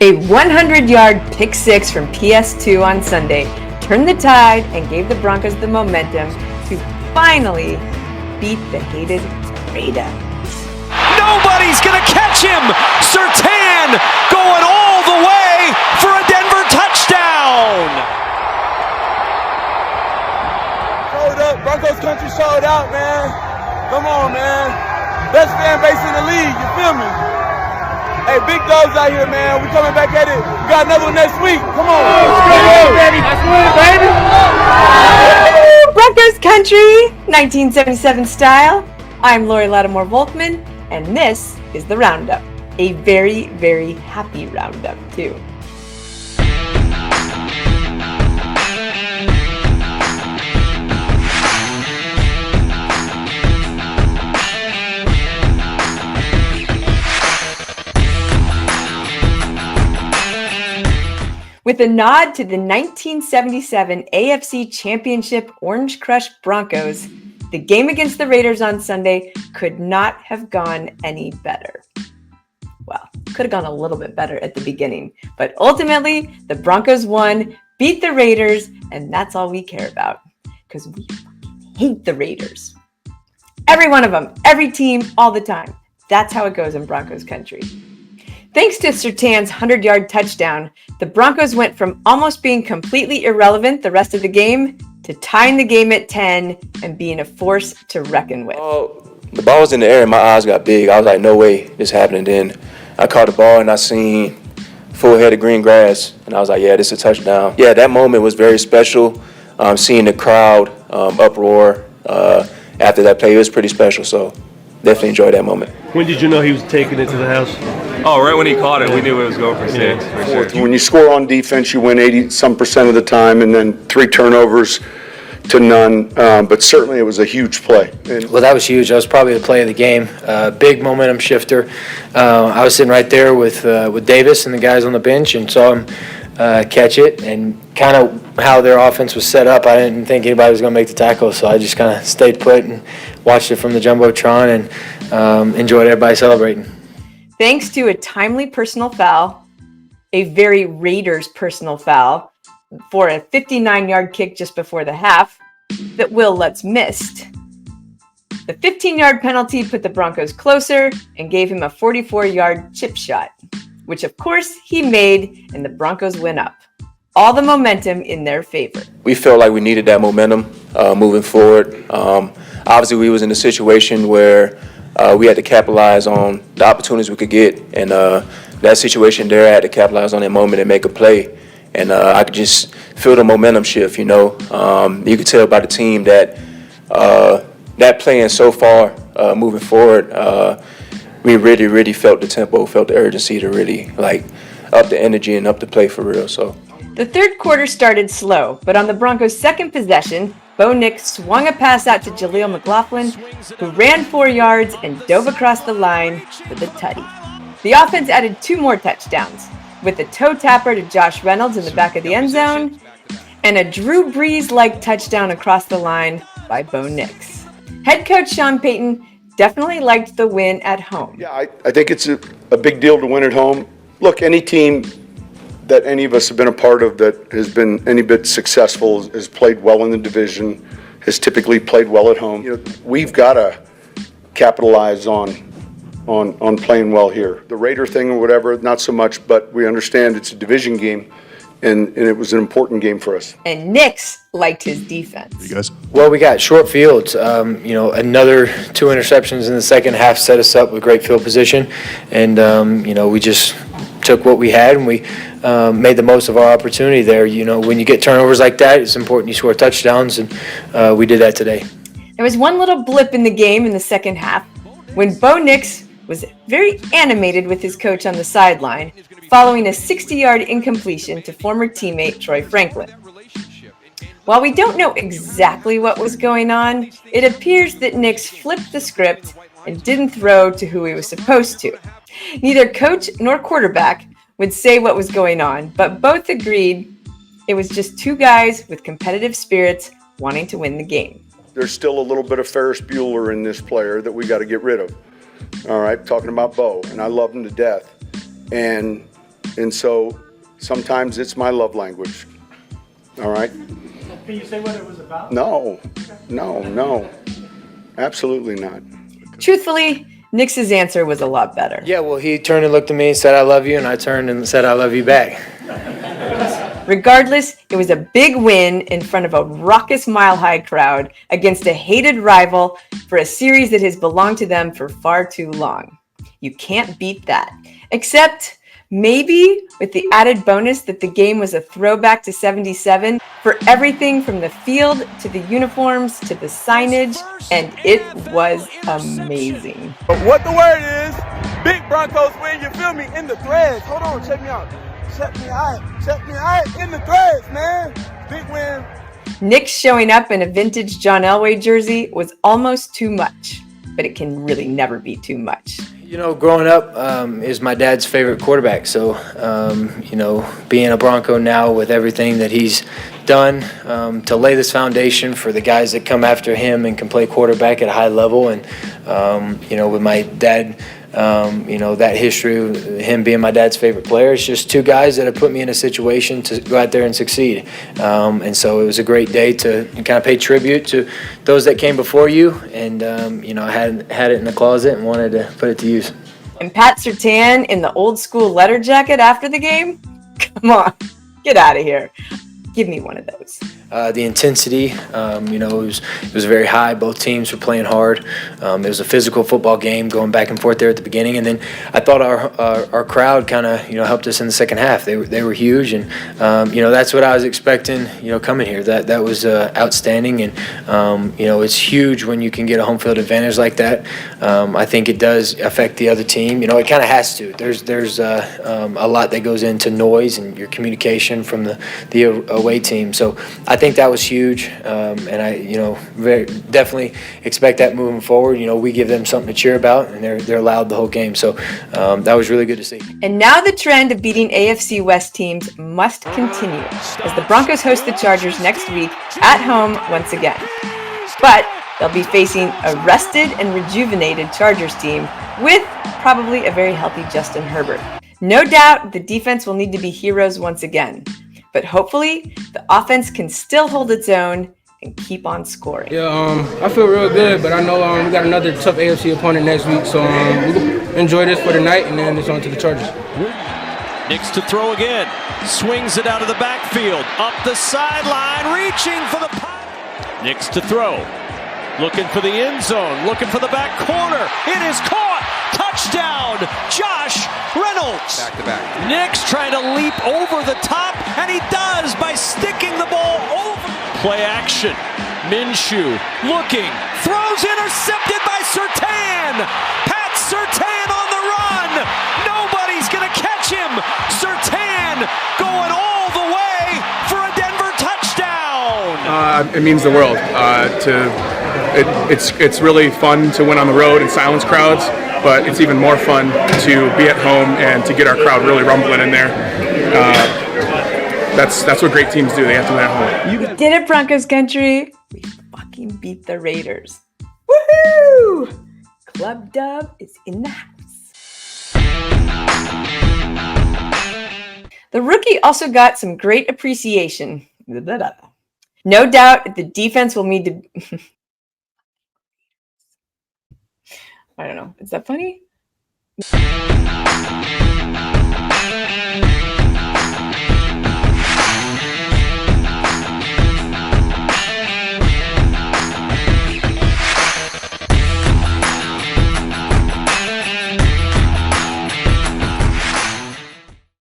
A 100-yard pick six from PS2 on Sunday turned the tide and gave the Broncos the momentum to finally beat the hated Raiders. Nobody's going to catch him! Surtain going all the way for a Denver touchdown! Showed up. Broncos country showed out, man. Come on, man. Best fan base in the league, you feel me? Hey, big dogs out here, man. We coming back at it. We got another one next week. Come on. Let's win, baby. Broncos country, 1977 style. I'm Lori Lattimore Volkman, and this is the Roundup. A very, very happy Roundup, too. With a nod to the 1977 AFC Championship Orange Crush Broncos, the game against the Raiders on Sunday could not have gone any better. Well, could have gone a little bit better at the beginning, but ultimately the Broncos won, beat the Raiders, and that's all we care about, because we fucking hate the Raiders. Every one of them, every team, all the time. That's how it goes in Broncos country. Thanks to Surtain's 100-yard touchdown, the Broncos went from almost being completely irrelevant the rest of the game to tying the game at 10 and being a force to reckon with. The ball was in the air and my eyes got big. I was like, no way this happening. Then I caught the ball and I seen full head of green grass, and I was like, yeah, this is a touchdown. Yeah, that moment was very special. Seeing the crowd uproar after that play, it was pretty special. So definitely enjoyed that moment. When did you know he was taking it to the house? Oh, right when he caught it, we knew it was going for six. For sure. When you score on defense, you win 80-some% of the time, and then 3 turnovers to none. But certainly it was a huge play. Well, that was huge. That was probably the play of the game. Big momentum shifter. I was sitting right there with Davis and the guys on the bench and saw him catch it, and kind of how their offense was set up. I didn't think anybody was going to make the tackle, so I just kind of stayed put and watched it from the Jumbotron and enjoyed everybody celebrating. Thanks to a timely personal foul, a very Raiders personal foul for a 59-yard kick just before the half that Will Lutz missed. The 15-yard penalty put the Broncos closer and gave him a 44-yard chip shot, which of course he made, and the Broncos went up. All the momentum in their favor. We felt like we needed that momentum moving forward. Obviously, we was in a situation where we had to capitalize on the opportunities we could get, and that situation there, I had to capitalize on that moment and make a play. And I could just feel the momentum shift. You could tell by the team that that playing so far moving forward, we really felt the tempo, felt the urgency to really up the energy and up the play for real. So the third quarter started slow, but on the Broncos' second possession, Bo Nix swung a pass out to Jaleel McLaughlin, who ran 4 yards and dove across the line for the tutty. The offense added 2 more touchdowns, with a toe tapper to Josh Reynolds in the back of the end zone, and a Drew Brees-like touchdown across the line by Bo Nix. Head coach Sean Payton definitely liked the win at home. Yeah, I think it's a big deal to win at home. Look, any team that any of us have been a part of that has been any bit successful has played well in the division, has typically played well at home. We've got to capitalize on playing well here. The Raider thing or whatever, not so much, but we understand it's a division game, and it was an important game for us. And Nix liked his defense. You guys? Well, we got short fields. Another 2 interceptions in the second half set us up with great field position, and we just took what we had and we made the most of our opportunity there. When you get turnovers like that, it's important you score touchdowns, and we did that today. There was one little blip in the game in the second half when Bo Nix was very animated with his coach on the sideline following a 60-yard incompletion to former teammate Troy Franklin. While we don't know exactly what was going on, it appears that Nix flipped the script and didn't throw to who he was supposed to. Neither coach nor quarterback would say what was going on, but both agreed it was just 2 guys with competitive spirits wanting to win the game. There's still a little bit of Ferris Bueller in this player that we got to get rid of. All right, talking about Bo, and I love him to death. And And so sometimes it's my love language. All right? Can you say what it was about? No. Absolutely not. Truthfully, Nick's answer was a lot better. Yeah, well, he turned and looked at me and said, "I love you," and I turned and said, "I love you back." Regardless, it was a big win in front of a raucous Mile High crowd against a hated rival for a series that has belonged to them for far too long. You can't beat that. Except maybe with the added bonus that the game was a throwback to '77 for everything from the field to the uniforms to the signage, and it was amazing. But what the word is, big Broncos win, you feel me, in the threads. Hold on, check me out. Check me out in the threads, man. Big win. Nick showing up in a vintage John Elway jersey was almost too much, but it can really never be too much. You know, growing up is my dad's favorite quarterback. So, you know, being a Bronco now with everything that he's done to lay this foundation for the guys that come after him and can play quarterback at a high level. And, you know, with my dad, you know, that history of him being my dad's favorite player, it's just two guys that have put me in a situation to go out there and succeed. And so it was a great day to kind of pay tribute to those that came before you. And, you know, I had it in the closet and wanted to put it to use. And Pat Surtain in the old school letter jacket after the game? Come on, get out of here. Give me one of those. The intensity, you know, it was very high. Both teams were playing hard. It was a physical football game going back and forth there at the beginning. And then I thought our crowd kind of, you know, helped us in the second half. They were huge. And, you know, that's what I was expecting, you know, coming here. That was outstanding. And, you know, it's huge when you can get a home field advantage like that. I think it does affect the other team. You know, it kind of has to. There's a lot that goes into noise and your communication from the away team. So I think that was huge, and I, you know, definitely expect that moving forward. You know, we give them something to cheer about, and they're loud the whole game. So that was really good to see. And now the trend of beating AFC West teams must continue as the Broncos host the Chargers next week at home once again. But they'll be facing a rested and rejuvenated Chargers team with probably a very healthy Justin Herbert. No doubt the defense will need to be heroes once again. But hopefully, the offense can still hold its own and keep on scoring. Yeah, I feel real good, but I know we got another tough AFC opponent next week, so we'll enjoy this for the night, and then it's on to the Chargers. Nix to throw again. Swings it out of the backfield. Up the sideline, reaching for the pop. Nix to throw. Looking for the end zone. Looking for the back corner. It is caught. Touchdown, Josh Reynolds. Back to back. Nix trying to leap over the top, and he does by sticking the ball over. Play action. Minshew looking. Throws intercepted by Surtain. Pat Surtain on the run. Nobody's going to catch him. Surtain going all the way for a Denver touchdown. It means the world. It's really fun to win on the road and silence crowds, but it's even more fun to be at home and to get our crowd really rumbling in there. That's what great teams do. They have to win at home. You did it, Broncos country. We fucking beat the Raiders. Woohoo! Club Dub is in the house. The rookie also got some great appreciation. No doubt the defense will need to... I don't know. Is that funny?